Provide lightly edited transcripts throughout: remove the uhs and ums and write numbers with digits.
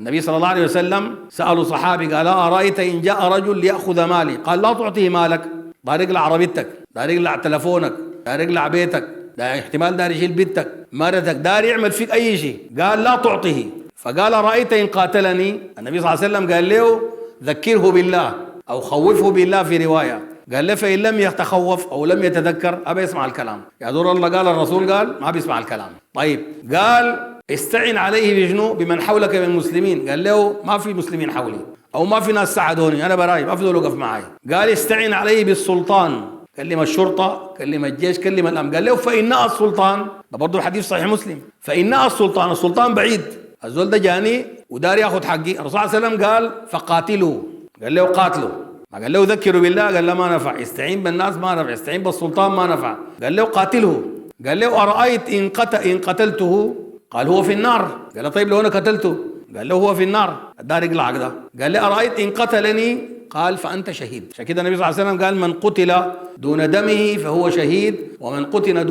النبي صلى الله عليه وسلم سألوا صحابي قال أرأيت إن جاء رجل ليأخذ مالي؟ قال لا تعطيه مالك، دار يقلع عربيتك، دار يقلع تلفونك، دار يقلع بيتك، ده احتمال دار يشيل بنتك مرتك، دار يعمل فيك أي شيء، قال لا تعطيه. فقال رأيت إن قاتلني؟ النبي صلى الله عليه وسلم قال له ذكره بالله أو خوفه بالله في رواية، قال له فإن لم يتخوف أو لم يتذكر أبى يسمع الكلام. يا دور الله قال الرسول قال ما بيسمع الكلام. طيب قال استعن عليه بشنو؟ بمن حولك من المسلمين. قال له ما في مسلمين حولي أو ما في ناس ساعدوني، أنا براي ما في دول وقف معي. قال استعن عليه بالسلطان، كلم الشرطة، كلم الجيش، كلم الأمن. قال له فإن السلطان، ده برضه الحديث صحيح مسلم، فإن السلطان بعيد، الزول ده جاني ودار ياخذ حقي. الرسول صلى الله عليه وسلم قال فقاتلوا، قال له قاتلوا، ما قال له ذكروا بالله، قال له ما نفع، استعين بالناس ما نفع، استعين بالسلطان ما نفع، قال له قاتله. قال له أرأيت إن قتلته؟ قال هو في النار. قال له طيب لو أنا قتلته؟ قال له هو في النار، الدار يقلع ده. قال له أرأيت إن قتلني؟ قال فأنت شهيد. عشان كده النبي صلى الله عليه وسلم قال من قتل دون دمه فهو شهيد، ومن قتل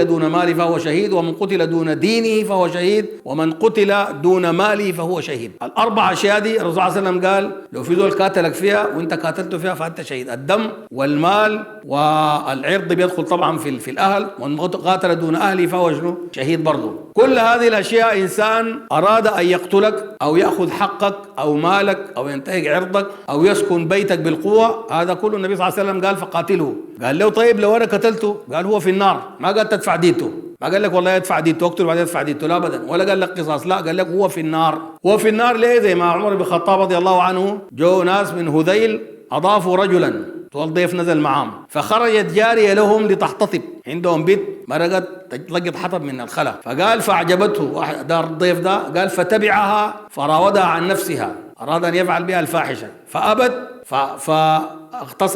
دون ماله فهو شهيد، ومن قتل دون دينه فهو شهيد، ومن قتل دون ماله فهو شهيد. الأربع أشياء دي الرسول صلى الله عليه وسلم قال لو في دول قاتلك فيها وانت قاتلته فيها فأنت شهيد. الدم والمال والعرض بيدخل طبعا في الأهل، ومن قاتل دون أهله فهو شهيد برضه. كل هذه الأشياء إنسان أراد أن يقتلك أو يأخذ حقك أو مالك أو ينتهك عرضك أو يسكن بيتك بالقوة، هذا كله النبي صلى الله عليه وسلم قال فقاتله. قال له طيب لو أنا قتلته؟ قال هو في النار. ما قال تدفع ديته، ما قال لك والله يدفع ديته اقتل بعدين يدفع ديته، لا أبدا، ولا قال لك قصاص، لا، قال لك هو في النار. هو في النار ليه؟ زي ما عمر بن الخطاب رضي الله عنه جو ناس من هذيل أضافوا رجلا والضيف نزل معهم، فخرجت جارية لهم لتحتطب، عندهم بيت مرقت لقت حطب من الخلا، فقال فأعجبته دار الضيف ده، قال فتبعها فراودها عن نفسها، أراد أن يفعل بها الفاحشة فأبت،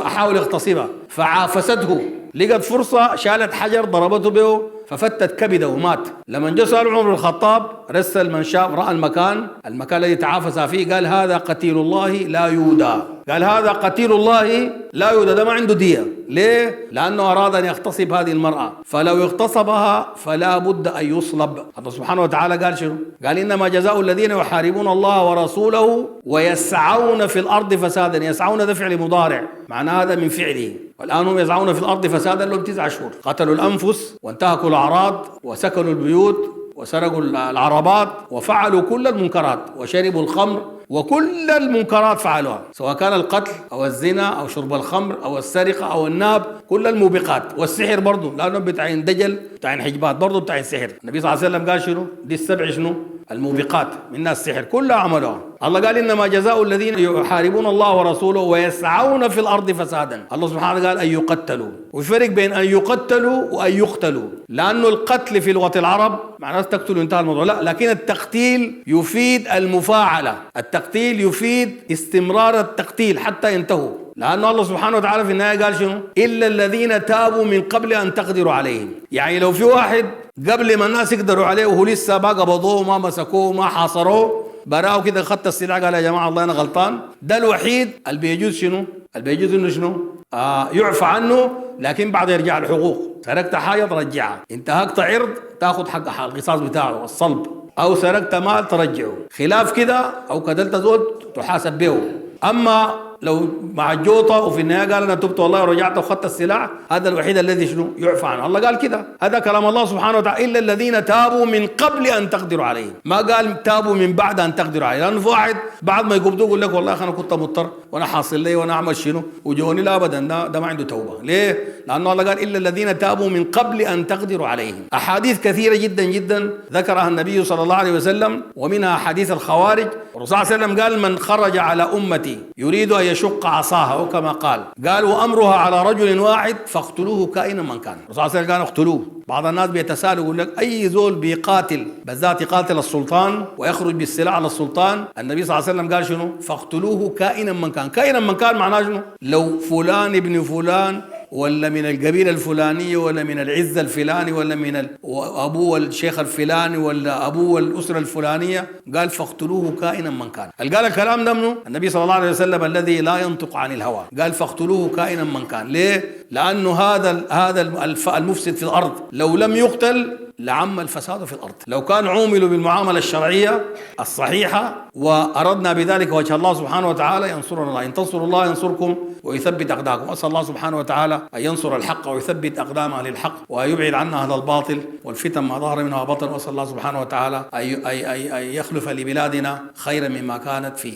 حاول يغتصبها فعافسته، لقت فرصة شالت حجر ضربته به ففتت كبده ومات. لما جاء سأل عمر بن الخطاب رسل من شاف رأى المكان الذي تعافس فيه، قال هذا قتيل الله لا يودى، قال هذا قتيل الله لا يودى، ده ما عنده دية. ليه؟ لأنه أراد أن يغتصب هذه المرأة، فلو اغتصبها فلا بد أن يصلب. الله سبحانه وتعالى قال شنو؟ قال إنما جزاء الذين يحاربون الله ورسوله ويسعون في الأرض فسادا. يسعون ده فعل مضارع، معنى هذا من فعله، والآن هم يسعون في الأرض فسادا لهم 9 شهور، قتلوا الأنفس وانتهكوا الأعراض وسكنوا البيوت وسرقوا العربات وفعلوا كل المنكرات وشربوا الخمر وكل المنكرات فعلوها، سواء كان القتل أو الزنا أو شرب الخمر أو السرقة أو النهب، كل الموبقات، والسحر برضو، لأنهم بتاعين دجل بتاعين حجبات برضو بتاعين السحر. النبي صلى الله عليه وسلم قال شنو؟ دي السبع شنو؟ الموبقات منها السحر كلها عملوها. الله قال إنما جزاء الذين يحاربون الله ورسوله ويسعون في الأرض فسادا. الله سبحانه قال أن يقتلوا، وفرق بين أن يقتلوا وأن يقتلوا، لأنه القتل في لغة العرب معناه تقتل وانتهى الموضوع، لا، لكن التقتيل يفيد المفاعلة، التقتيل يفيد استمرار التقتيل حتى ينتهوا، لأنه الله سبحانه وتعالى في النهاية قال شنو؟ إلا الذين تابوا من قبل أن تقدروا عليهم. يعني لو في واحد قبل ما الناس يقدروا عليه وهو لسه ما قبضوه وما مسكوه وما حاصروه، براو كده خدت السلاح قال يا جماعة الله أنا غلطان، ده الوحيد اللي بيجوز شنو؟ اللي بيجوز إنه شنو؟ يعفى عنه، لكن بعد يرجع الحقوق. سرقت حاجة ترجعها، انتهكت عرض تاخذ حق القصاص بتاعه الصلب، أو سرقت مال ترجعه، خلاف كده أو قتلت زول تحاسب به. أما لو مع الجوطة وفي النهاية قال أنا تبت والله ورجعت وخدت السلاح، هذا الوحيد الذي شنو؟ يعفى عنه. الله قال كده، هذا كلام الله سبحانه وتعالى، إلا الذين تابوا من قبل أن تقدروا عليه، ما قال تابوا من بعد أن تقدروا عليه، لأنه في واحد بعد ما يقبضوه يقول لك والله أنا كنت مضطر وأنا حاصل لي وأنا أعمل شنو وجوني، لا أبدا، ده ما عنده توبة. ليه؟ لأنه الله قال إلا الذين تابوا من قبل أن تقدروا عليهم. أحاديث كثيرة جدا جدا ذكرها النبي صلى الله عليه وسلم، ومنها حديث الخوارج. الرسول صلى الله عليه وسلم قال من خرج على أمتي يريد أن يشق عصاها، وكما قال وأمرها على رجل واحد فاقتلوه كائنا من كان. الرسول صلى الله عليه وسلم قال اقتلوه. بعض الناس بيتساءلوا يقول لك أي زول بيقاتل بالذات يقاتل السلطان ويخرج بالسلاح على السلطان، النبي صلى الله عليه وسلم قال شنو؟ فاقتلوه كائنا من كان. كائنا من كان معناه شنو؟ لو فلان ابن فلان ولا من القبيلة الفلانية ولا من العزة الفلاني ولا من أبوه الشيخ الفلاني ولا أبوه الأسرة الفلانية، قال فاقتلوه كائنا من كان. قال الكلام ده منه النبي صلى الله عليه وسلم الذي لا ينطق عن الهوى، قال فاقتلوه كائنا من كان. ليه؟ لأنه هذا المفسد في الأرض لو لم يقتل لعم الفساد في الأرض. لو كان عوملوا بالمعاملة الشرعية الصحيحة وأردنا بذلك وجه الله سبحانه وتعالى ينصرنا الله. إن تنصروا الله ينصركم ويثبت أقدامكم. أسأل الله سبحانه وتعالى أن ينصر الحق ويثبت أقدام أهل الحق ويبعد عنا أهل الباطل والفتن ما ظهر منها وبطن. وأسأل الله سبحانه وتعالى أن يخلف لبلادنا خيرا مما كانت فيه.